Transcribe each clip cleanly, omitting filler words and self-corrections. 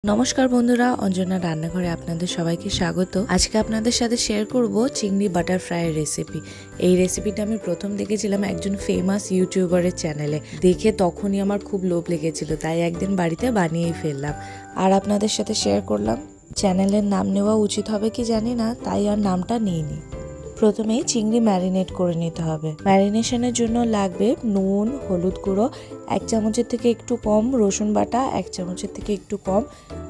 নমস্কার বন্ধুরা, অঞ্জনা রান্নাঘরে আপনাদের সবাইকে স্বাগত। আজকে আপনাদের সাথে শেয়ার করব চিংড়ি বাটার ফ্রাইয়ের রেসিপি। এই রেসিপিটা আমি প্রথম দেখেছিলাম একজন ফেমাস ইউটিউবারের চ্যানেলে। দেখে তখনই আমার খুব লোভ লেগেছিল, তাই একদিন বাড়িতে বানিয়েই ফেললাম আর আপনাদের সাথে শেয়ার করলাম। চ্যানেলের নাম নেওয়া উচিত হবে কি জানি না, তাই আর নামটা নিইনি। প্রথমেই চিংড়ি ম্যারিনেট করে নিতে হবে। ম্যারিনেশনের জন্য লাগবে নুন, হলুদ গুঁড়ো, 1 চামচের থেকে একটু কম রসুন বাটা, 1 চামচের থেকে একটু কম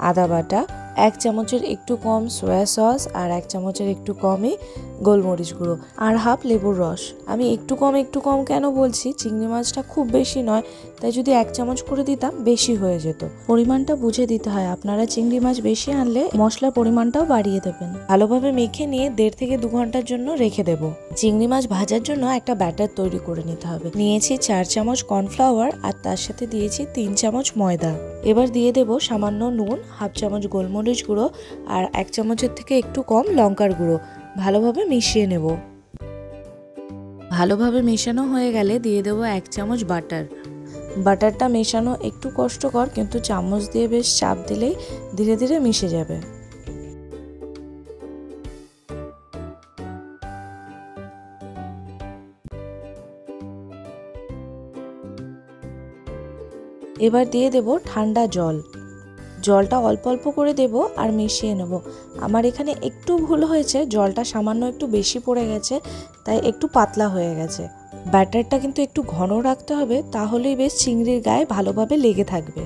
আদা বাটা, 1 চামচের একটু কম সয়া সস আর 1 চামচের একটু কমই গোলমরিচ গুঁড়ো আর হাফ লেবুর রস। আমি একটু কম কেন বলছি, চিংড়ি মাছটা খুব বেশি নয়, তাই যদি 1 চামচ করে দিতাম বেশি হয়ে যেত। পরিমাণটা বুঝে দিতে হয়, আপনারা চিংড়ি মাছ বেশি আনলে মশলার পরিমাণটাও বাড়িয়ে দেবেন। ভালোভাবে মেখে নিয়ে 1.5 থেকে 2 ঘন্টার জন্য রেখে দেব। চিংড়ি মাছ ভাজার জন্য একটা ব্যাটার তৈরি করে নিতে হবে। নিয়েছি 4 চামচ কর্নফ্লাওয়ার আর তার সাথে দিয়েছি 3 চামচ ময়দা। এবার দিয়ে দেব সামান্য নুন, হাফ চামচ গোলমরিচ গুঁড়ো আর 1 চামচের থেকে একটু কম লঙ্কার গুঁড়ো। ভালোভাবে মিশিয়ে নেব। ভালোভাবে মেশানো হয়ে গেলে দিয়ে দেবো 1 চামচ বাটার। বাটারটা মেশানো একটু কষ্টকর, কিন্তু চামচ দিয়ে বেশ চাপ দিলেই ধীরে ধীরে মিশে যাবে। এবার দিয়ে দেব ঠান্ডা জল। জলটা অল্প অল্প করে দেব আর মিশিয়ে নেব। আমার এখানে একটু ভুল হয়েছে, জলটা সামান্য একটু বেশি পড়ে গেছে, তাই একটু পাতলা হয়ে গেছে। ব্যাটারটা কিন্তু একটু ঘন রাখতে হবে, তাহলেই বেশ চিংড়ির গায়ে ভালোভাবে লেগে থাকবে।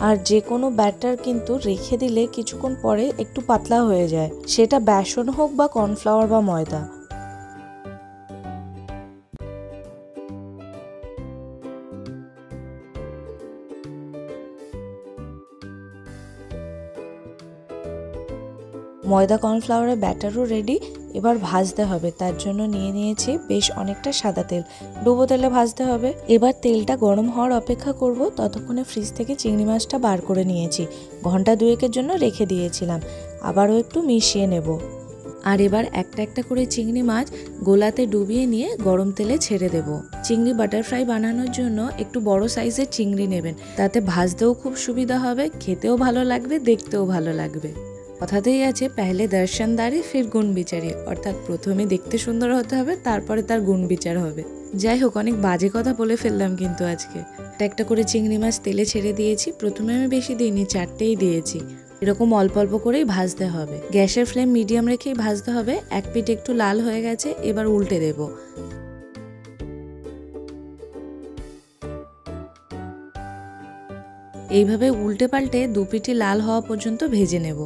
আর যে কোনো ব্যাটার কিন্তু রেখে দিলে কিছুক্ষণ পরে একটু পাতলা হয়ে যায়, সেটা বেসন হোক বা কর্নফ্লাওয়ার বা ময়দা। ময়দা কর্নফ্লাওয়ারের ব্যাটারও রেডি। এবার ভাজতে হবে, তার জন্য নিয়ে নিয়েছি বেশ অনেকটা সাদা তেল। ডুবো তেলে ভাজতে হবে। এবার তেলটা গরম হওয়ার অপেক্ষা করব, ততক্ষণে ফ্রিজ থেকে চিংড়ি মাছটা বার করে নিয়েছি। ঘন্টা 2-এর জন্য রেখে দিয়েছিলাম। আবারও একটু মিশিয়ে নেব। আর এবার একটা একটা করে চিংড়ি মাছ গোলাতে ডুবিয়ে নিয়ে গরম তেলে ছেড়ে দেব। চিংড়ি বাটার ফ্রাই বানানোর জন্য একটু বড় সাইজের চিংড়ি নেবেন, তাতে ভাজতেও খুব সুবিধা হবে, খেতেও ভালো লাগবে, দেখতেও ভালো লাগবে। কথাতেই আছে, পেহলে দর্শনদারি ফির গুণ বিচারি, অর্থাৎ প্রথমে দেখতে সুন্দর হতে হবে, তারপরে তার গুণ বিচার হবে। যাই হোক, অনেক বাজে কথা বলে ফেললাম কিন্তু আজকে। একটা করে চিংড়ি মাছ তেলে ছেড়ে দিয়েছি। প্রথমে আমি বেশি দিইনি, 4টেই দিয়েছি। এরকম অল্প অল্প করেই ভাজতে হবে। গ্যাসের ফ্লেম মিডিয়াম রেখেই ভাজতে হবে। এক পিঠ একটু লাল হয়ে গেছে, এবার উল্টে দেব। এইভাবে উল্টে পাল্টে 2 পিঠই লাল হওয়া পর্যন্ত ভেজে নেব।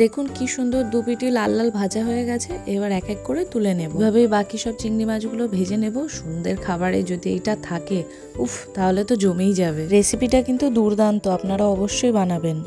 দেখুন কি সুন্দর 2 পিঠই লাল লাল ভাজা হয়ে গেছে। এবার এক এক করে তুলে নেব। এভাবেই বাকি সব চিংড়ি মাছগুলো ভেজে নেব। সন্ধ্যের খাবারে যদি এটা থাকে, উফ, তাহলে তো জমেই যাবে। রেসিপিটা কিন্তু দুর্দান্ত, আপনারা অবশ্যই বানাবেন।